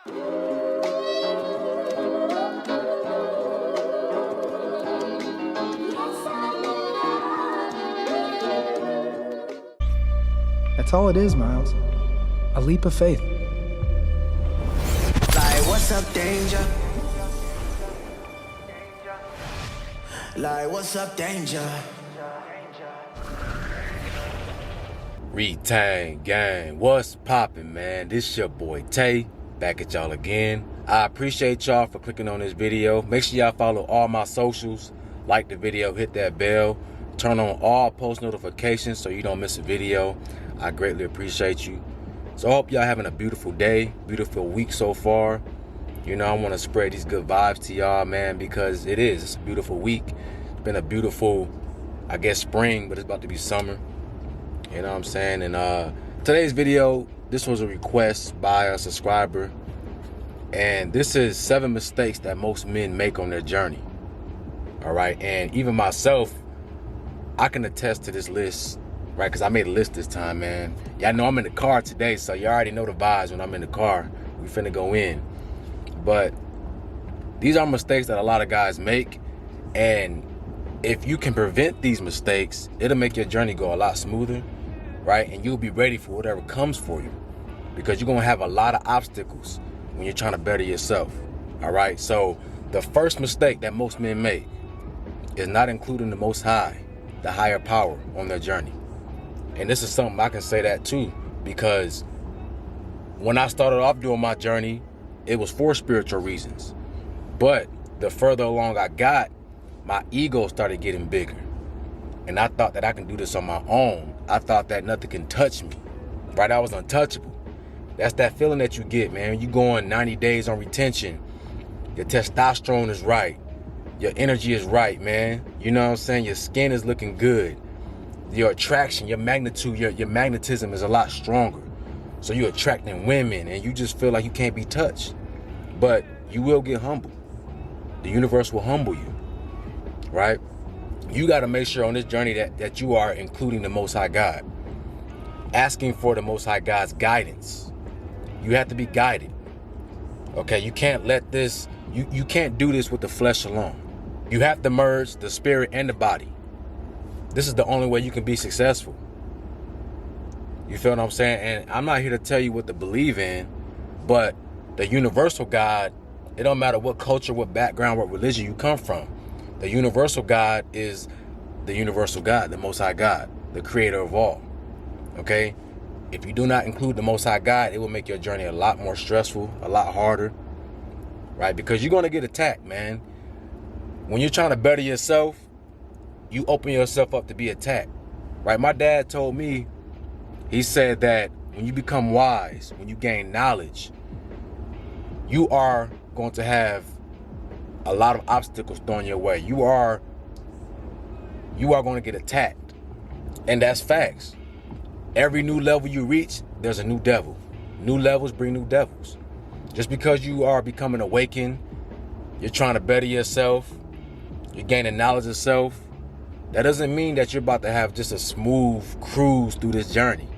That's all it is, Miles. A leap of faith. Like, what's up, danger? Like, what's up, danger? Retain gang, what's poppin', man? This your boy Tay, back at y'all again. I appreciate y'all for clicking on this video. Make sure y'all follow all my socials, like the video, hit that bell, turn on all post notifications so you don't miss a video. I greatly appreciate you. So I hope y'all having a beautiful day, beautiful week so far. You know, I want to spread these good vibes to y'all, man, because it's a beautiful week. It's been a beautiful, I guess, spring, but it's about to be summer. You know what I'm saying? And today's video, this was a request by a subscriber. And this is 7 mistakes that most men make on their journey. All right. And even myself, I can attest to this list, right? Because I made a list this time, man. Y'all know I'm in the car today, so you already know the vibes when I'm in the car. We finna go in. But these are mistakes that a lot of guys make. And if you can prevent these mistakes, it'll make your journey go a lot smoother, right? And you'll be ready for whatever comes for you, because you're gonna have a lot of obstacles when you're trying to better yourself. All right. So the first mistake that most men make is not including the Most High, the higher power, on their journey. And this is something I can say that too, because when I started off doing my journey, it was for spiritual reasons. But the further along I got, my ego started getting bigger. And I thought that I can do this on my own. I thought that nothing can touch me, right? I was untouchable. That's that feeling that you get, man. You going 90 days on retention. Your testosterone is right. Your energy is right, man. You know what I'm saying? Your skin is looking good. Your attraction, your magnitude, your magnetism is a lot stronger. So you're attracting women and you just feel like you can't be touched. But you will get humbled. The universe will humble you, right? You got to make sure on this journey that you are including the Most High God. Asking for the Most High God's guidance. You have to be guided. Okay, you can't let this, you can't do this with the flesh alone. You have to merge the spirit and the body. This is the only way you can be successful. You feel what I'm saying? And I'm not here to tell you what to believe in, but the universal God, it don't matter what culture, what background, what religion you come from. The universal God is the universal God, the Most High God, the creator of all. Okay? If you do not include the Most High God, it will make your journey a lot more stressful, a lot harder, right? Because you're going to get attacked, man. When you're trying to better yourself, you open yourself up to be attacked, right? My dad told me, he said that when you become wise, when you gain knowledge, you are going to have a lot of obstacles thrown your way. You are going to get attacked. And that's facts. Every new level you reach, there's a new devil. New levels bring new devils. Just because you are becoming awakened, you're trying to better yourself, you're gaining knowledge of self, that doesn't mean that you're about to have just a smooth cruise through this journey.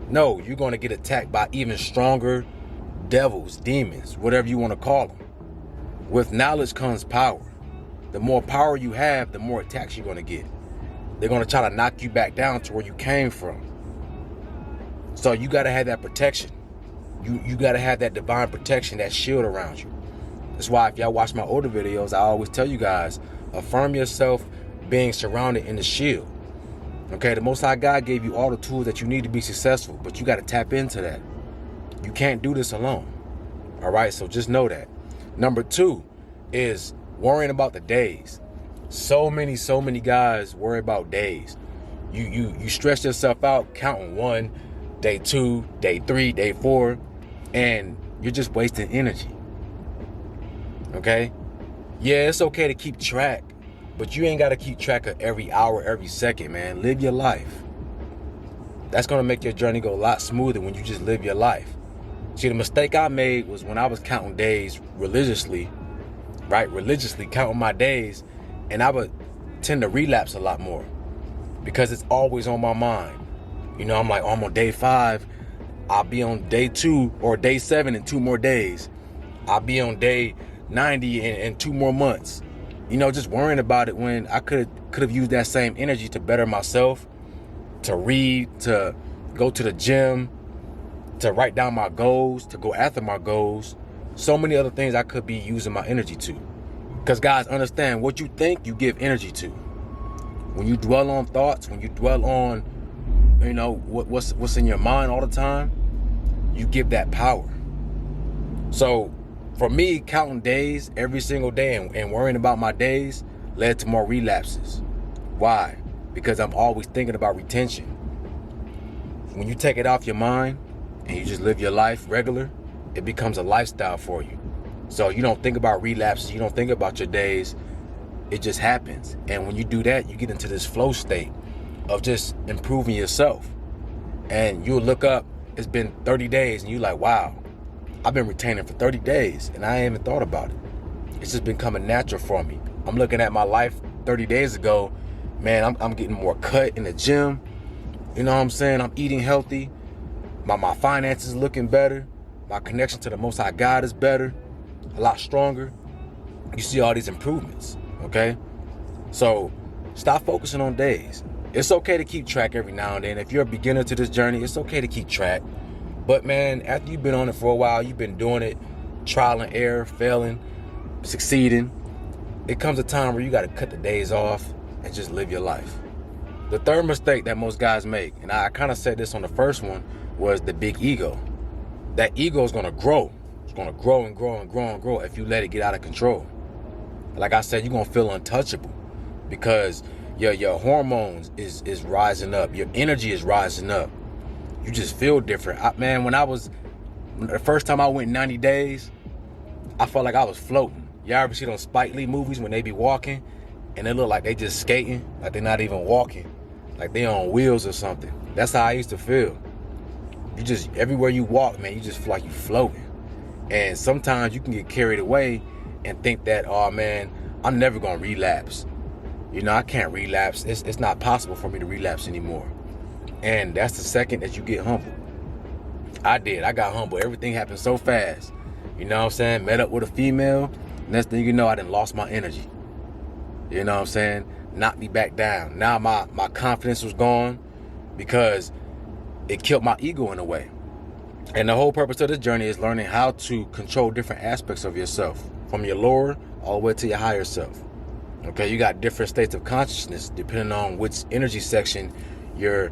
No, you're going to get attacked by even stronger devils, demons, whatever you want to call them. With knowledge comes power. The more power you have, the more attacks you're going to get. They're going to try to knock you back down to where you came from. So you got to have that protection. You got to have that divine protection, that shield around you. That's why if y'all watch my older videos, I always tell you guys, affirm yourself being surrounded in the shield. Okay, the Most High God gave you all the tools that you need to be successful, but you got to tap into that. You can't do this alone. All right, so just know that. Number 2 is worrying about the days. So many guys worry about days. You stress yourself out counting 1, day 2, day 3, day 4, and you're just wasting energy. Okay? Yeah, it's okay to keep track, but you ain't got to keep track of every hour, every second, man. Live your life. That's going to make your journey go a lot smoother when you just live your life. See, the mistake I made was when I was counting days religiously, right? Religiously counting my days, and I would tend to relapse a lot more because it's always on my mind. You know, I'm like, oh, I'm on day 5. I'll be on day 2 or day 7 in 2 more days. I'll be on day 90 in 2 more months. You know, just worrying about it when I could have used that same energy to better myself, to read, to go to the gym, to write down my goals, to go after my goals. So many other things I could be using my energy to. Because guys, understand, what you think, you give energy to. When you dwell on thoughts, when you dwell on, you know, what's in your mind all the time, you give that power. So for me, counting days every single day and worrying about my days led to more relapses. Why? Because I'm always thinking about retention. When you take it off your mind and you just live your life regular, it becomes a lifestyle for you. So you don't think about relapses, you don't think about your days, it just happens. And when you do that, you get into this flow state of just improving yourself. And you'll look up, it's been 30 days and you're like, wow, I've been retaining for 30 days and I ain't even thought about it. It's just been coming natural for me. I'm looking at my life 30 days ago, man, I'm getting more cut in the gym. You know what I'm saying? I'm eating healthy. My finances looking better. My connection to the Most High God is better, a lot stronger. You see all these improvements, okay? So stop focusing on days. It's okay to keep track every now and then. If you're a beginner to this journey, it's okay to keep track. But man, after you've been on it for a while, you've been doing it, trial and error, failing, succeeding, it comes a time where you got to cut the days off and just live your life. The third mistake that most guys make, and I kind of said this on the first one, was the big ego. That ego is going to grow. It's going to grow and grow and grow and grow if you let it get out of control. Like I said, you're going to feel untouchable because your hormones is rising up. Your energy is rising up. You just feel different. Man, the first time I went 90 days, I felt like I was floating. Y'all ever see those Spike Lee movies when they be walking and they look like they just skating, like they're not even walking, like they on wheels or something? That's how I used to feel. You just, everywhere you walk, man, you just feel like you floating. And sometimes you can get carried away and think that, oh man, I'm never gonna relapse. You know, I can't relapse. It's not possible for me to relapse anymore. And that's the second that you get humble. I got humble. Everything happened so fast. You know what I'm saying? Met up with a female. Next thing you know, I done lost my energy. You know what I'm saying? Knocked me back down. Now my confidence was gone because it killed my ego in a way. And the whole purpose of this journey is learning how to control different aspects of yourself, from your lower all the way to your higher self. Okay, you got different states of consciousness depending on which energy section you're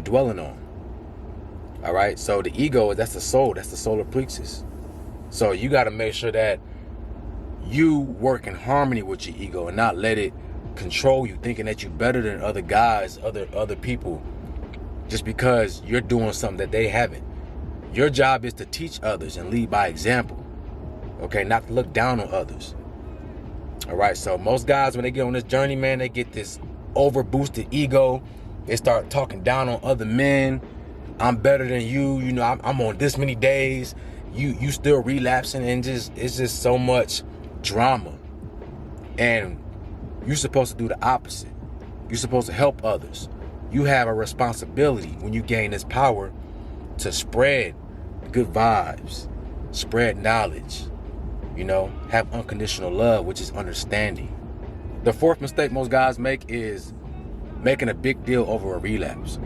dwelling on. All right, so the ego, that's the solar plexus. So you got to make sure that you work in harmony with your ego and not let it control you, thinking that you're better than other guys, other people, just because you're doing something that they haven't. Your job is to teach others and lead by example. Okay, not to look down on others. All right, so most guys, when they get on this journey, man, they get this over-boosted ego. They start talking down on other men. I'm better than you. You know, I'm on this many days. You still relapsing, and it's just so much drama. And you're supposed to do the opposite. You're supposed to help others. You have a responsibility when you gain this power to spread good vibes, spread knowledge, you know, have unconditional love, which is understanding. The fourth mistake most guys make is making a big deal over a relapse.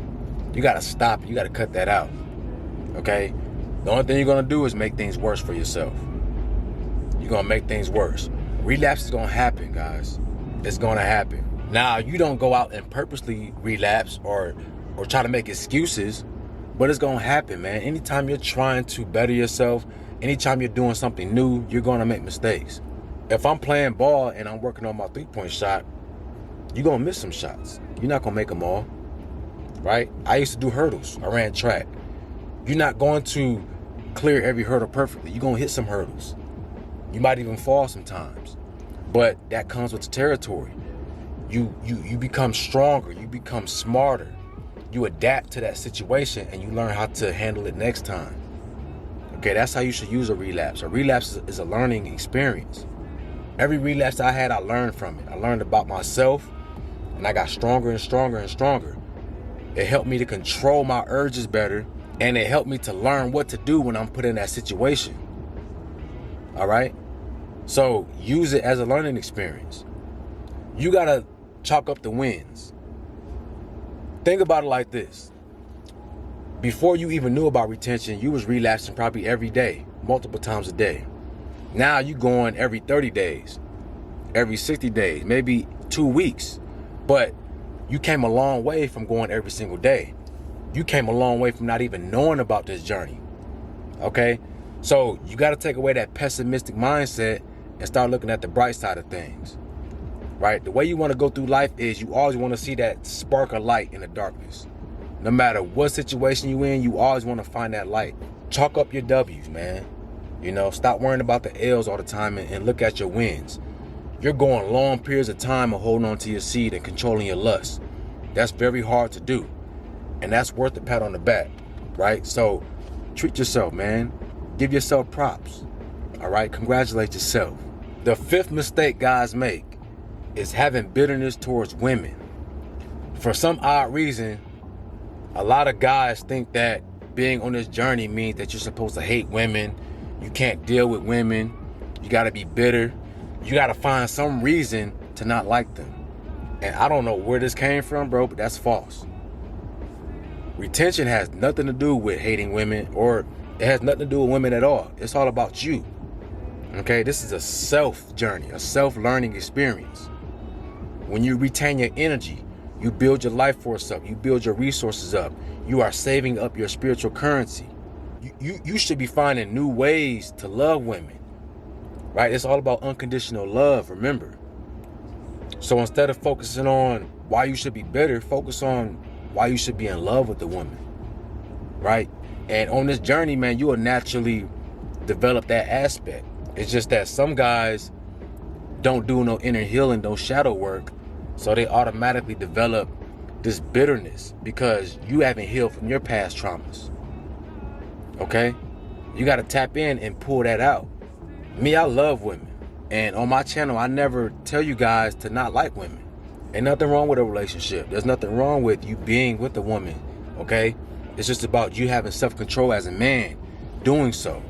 You got to stop it. You got to cut that out. Okay? The only thing you're going to do is make things worse for yourself. You're going to make things worse. Relapse is going to happen, guys. It's going to happen. Now, you don't go out and purposely relapse or try to make excuses, but it's going to happen, man. Anytime you're trying to better yourself, anytime you're doing something new, you're going to make mistakes. If I'm playing ball and I'm working on my three-point shot, you're going to miss some shots. You're not going to make them all, right? I used to do hurdles. I ran track. You're not going to clear every hurdle perfectly. You're going to hit some hurdles. You might even fall sometimes, but that comes with the territory. You become stronger. You become smarter. You adapt to that situation and you learn how to handle it next time. Okay, that's how you should use a relapse. A relapse is a learning experience. Every relapse I had, I learned from it. I learned about myself and I got stronger and stronger and stronger. It helped me to control my urges better And it helped me to learn what to do when I'm put in that situation. All right? So use it as a learning experience. You gotta chalk up the wins. Think about it like this. Before you even knew about retention, you was relapsing probably every day, multiple times a day. Now you going every 30 days, every 60 days, maybe 2 weeks. But you came a long way from going every single day. You came a long way from not even knowing about this journey. Okay? So you got to take away that pessimistic mindset and start looking at the bright side of things. Right? The way you want to go through life is you always want to see that spark of light in the darkness. No matter what situation you in, you always want to find that light. Chalk up your W's, man. You know, stop worrying about the L's all the time and look at your wins. You're going long periods of time and holding on to your seed and controlling your lust. That's very hard to do. And that's worth a pat on the back, right? So treat yourself, man. Give yourself props, all right? Congratulate yourself. The fifth mistake guys make is having bitterness towards women. For some odd reason, a lot of guys think that being on this journey means that you're supposed to hate women. You can't deal with women. You got to be bitter. You got to find some reason to not like them. And I don't know where this came from, bro, but that's false. Retention has nothing to do with hating women, or it has nothing to do with women at all. It's all about you. Okay, this is a self journey, a self-learning experience. When you retain your energy, you build your life force up, you build your resources up, you are saving up your spiritual currency. You should be finding new ways to love women, right? It's all about unconditional love, remember. So instead of focusing on why you should be bitter, focus on why you should be in love with the woman, right? And on this journey, man, you will naturally develop that aspect. It's just that some guys don't do no inner healing, no shadow work, so they automatically develop this bitterness because you haven't healed from your past traumas. Okay? You got to tap in and pull that out. Me, I love women. And on my channel, I never tell you guys to not like women. Ain't nothing wrong with a relationship. There's nothing wrong with you being with a woman. Okay? It's just about you having self-control as a man, doing so.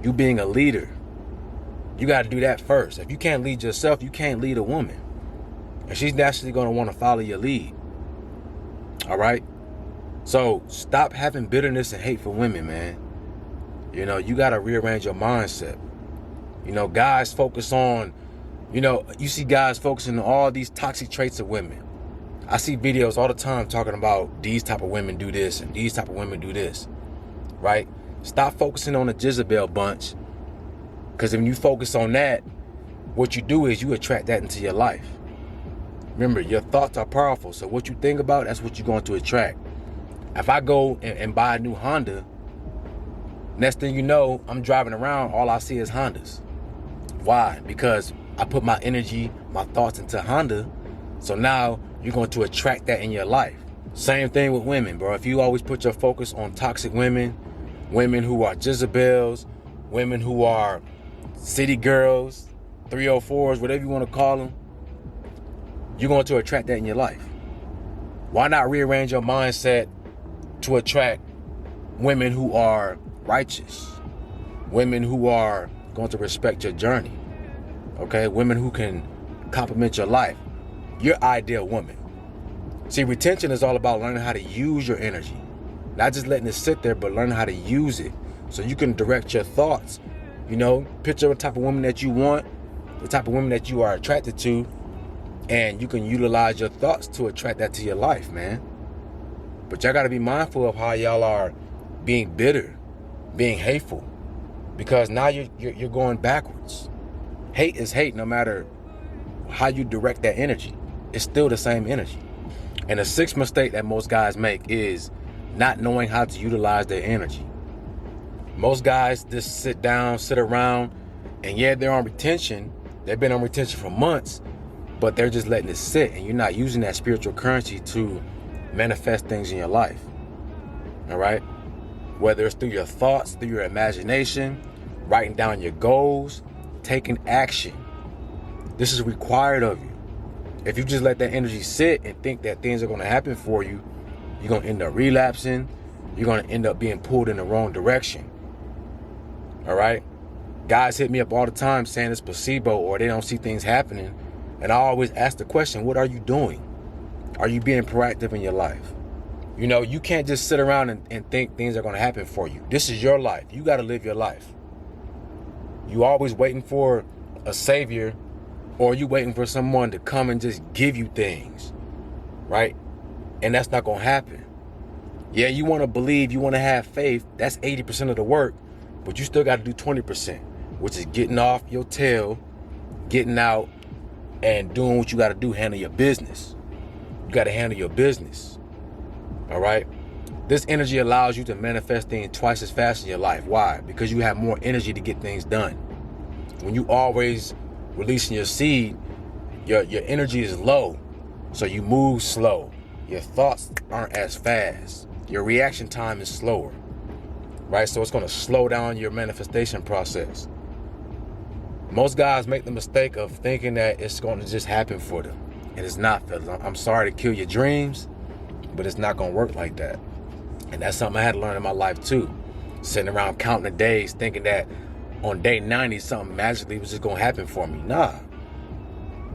You being a leader. You got to do that first. If you can't lead yourself, you can't lead a woman. And she's naturally going to want to follow your lead. All right? So stop having bitterness and hate for women, man. You know, you got to rearrange your mindset. You know, guys focus on, you know, you see guys focusing on all these toxic traits of women. I see videos all the time talking about these type of women do this and these type of women do this, right? Stop focusing on the Jezebel bunch, because when you focus on that, what you do is you attract that into your life. Remember, your thoughts are powerful, so what you think about, that's what you're going to attract. If I go and buy a new Honda, next thing you know, I'm driving around, all I see is Hondas. Why? Because I put my energy, my thoughts into Honda, so now you're going to attract that in your life. Same thing with women, bro. If you always put your focus on toxic women, women who are Jezebels, women who are city girls, 304s, whatever you want to call them, you're going to attract that in your life. Why not rearrange your mindset to attract women who are righteous, women who are going to respect your journey, okay? Women who can complement your life, your ideal woman. See, retention is all about learning how to use your energy, not just letting it sit there, but learning how to use it so you can direct your thoughts. You know, picture the type of woman that you want, the type of woman that you are attracted to, and you can utilize your thoughts to attract that to your life, man. But y'all got to be mindful of how y'all are being bitter, being hateful, because now you're going backwards. Hate is hate no matter how you direct that energy. It's still the same energy. And the sixth mistake that most guys make is not knowing how to utilize their energy. Most guys just sit down, sit around, and yeah, they're on retention. They've been on retention for months, but they're just letting it sit, and you're not using that spiritual currency to manifest things in your life. All right? Whether it's through your thoughts, through your imagination, writing down your goals, taking action. This is required of you. If you just let that energy sit and think that things are going to happen for you, you're going to end up relapsing. you're going to end up being pulled in the wrong direction. All right? Guys hit me up all the time saying it's placebo or they don't see things happening. And I always ask the question, what are you doing? Are you being proactive in your life? You know, you can't just sit around and think things are going to happen for you. This is your life. You got to live your life. You always waiting for a savior, or you waiting for someone to come and just give you things, right? And that's not going to happen. Yeah, you want to believe, you want to have faith. That's 80% of the work, but you still got to do 20%, which is getting off your tail, getting out, and doing what you got to do, handle your business. You got to handle your business. All right. This energy allows you to manifest things twice as fast in your life. Why? Because you have more energy to get things done. When you always releasing your seed, your energy is low. So you move slow. Your thoughts aren't as fast. Your reaction time is slower. Right? So it's going to slow down your manifestation process. Most guys make the mistake of thinking that it's going to just happen for them. And it's not, fellas. I'm sorry to kill your dreams, but it's not going to work like that. And that's something I had to learn in my life too. Sitting around counting the days thinking that on day 90 something magically was just going to happen for me. Nah.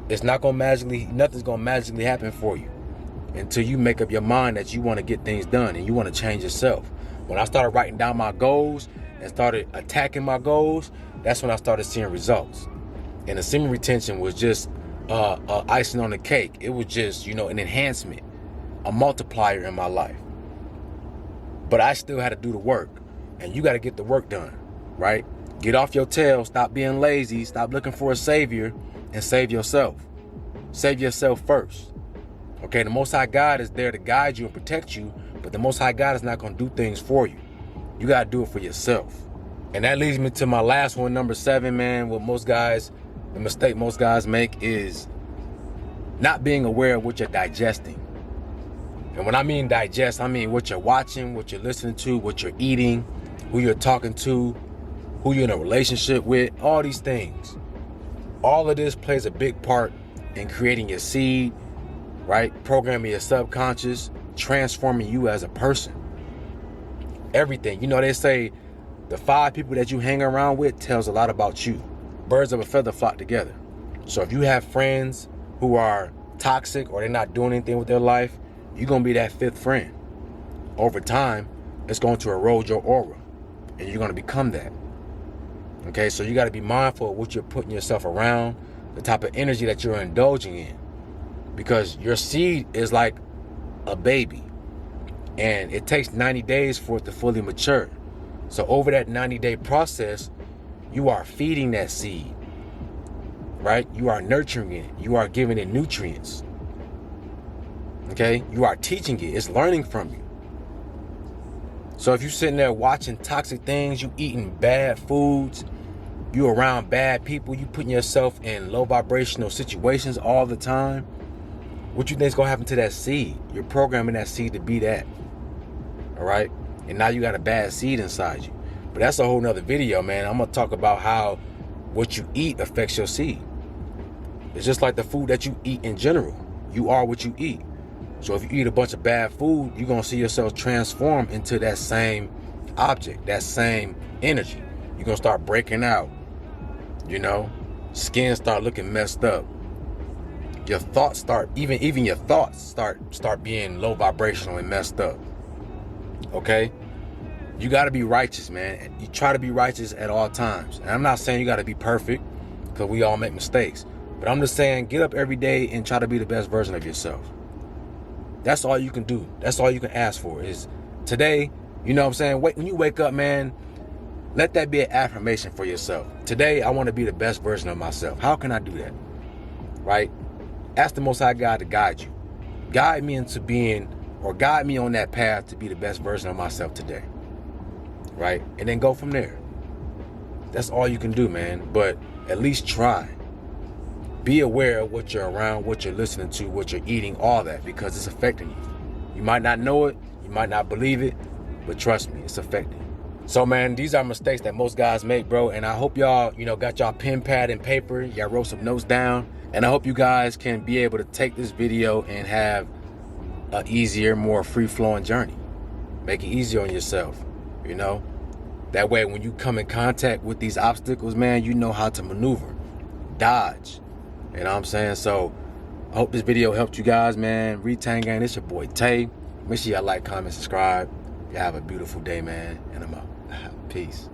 It's not going to magically, nothing's going to magically happen for you until you make up your mind that you want to get things done and you want to change yourself. When I started writing down my goals and started attacking my goals, that's when I started seeing results. And the semen retention was just icing on the cake. It was just, you know, an enhancement, a multiplier in my life. But I still had to do the work, and you got to get the work done, right? Get off your tail, stop being lazy, stop looking for a savior, and save yourself. Save yourself first. Okay, the Most High God is there to guide you and protect you, but the Most High God is not going to do things for you. You got to do it for yourself. And that leads me to my last one, number 7, man. What most guys, the mistake most guys make is not being aware of what you're digesting. And when I mean digest, I mean what you're watching, what you're listening to, what you're eating, who you're talking to, who you're in a relationship with, all these things. All of this plays a big part in creating your seed, right? Programming your subconscious, transforming you as a person. Everything. You know, they say the 5 people that you hang around with tells a lot about you. Birds of a feather flock together. So if you have friends who are toxic or they're not doing anything with their life, you're going to be that 5th friend. Over time, it's going to erode your aura, and you're going to become that. Okay, so you got to be mindful of what you're putting yourself around, the type of energy that you're indulging in. Because your seed is like a baby, and it takes 90 days for it to fully mature. So over that 90-day process, you are feeding that seed, right? You are nurturing it. You are giving it nutrients. Okay? You are teaching it. It's learning from you. So if you're sitting there watching toxic things, you eating bad foods, you around bad people, you putting yourself in low vibrational situations all the time, what you think is going to happen to that seed? You're programming that seed to be that. All right? And now you got a bad seed inside you. But that's a whole nother video, man. I'm going to talk about how what you eat affects your seed. It's just like the food that you eat in general. You are what you eat. So if you eat a bunch of bad food, you're going to see yourself transform into that same object, that same energy. You're going to start breaking out, you know, skin start looking messed up. Your thoughts start, even your thoughts start being low vibrational and messed up. Okay? You got to be righteous, man. You try to be righteous at all times. And I'm not saying you got to be perfect, because we all make mistakes. But I'm just saying, get up every day and try to be the best version of yourself. That's all you can do. That's all you can ask for is today, you know what I'm saying? When you wake up, man, let that be an affirmation for yourself. Today, I want to be the best version of myself. How can I do that? Right? Ask the Most High God to guide you. Guide me into being, or guide me on that path to be the best version of myself today. Right? And then go from there. That's all you can do, man. But at least try. Be aware of what you're around, what you're listening to, what you're eating, all that, because it's affecting you. You might not know it, you might not believe it, but trust me, it's affecting you. So, man, these are mistakes that most guys make, bro, and I hope y'all, got y'all pen, pad, and paper. Y'all wrote some notes down, and I hope you guys can be able to take this video and have an easier, more free-flowing journey. Make it easier on yourself, you know? That way, when you come in contact with these obstacles, man, you know how to maneuver, dodge. You know what I'm saying? So, I hope this video helped you guys, man. Retain Gang, it's your boy Tay. Make sure y'all like, comment, subscribe. Y'all have a beautiful day, man. And I'm out. Peace.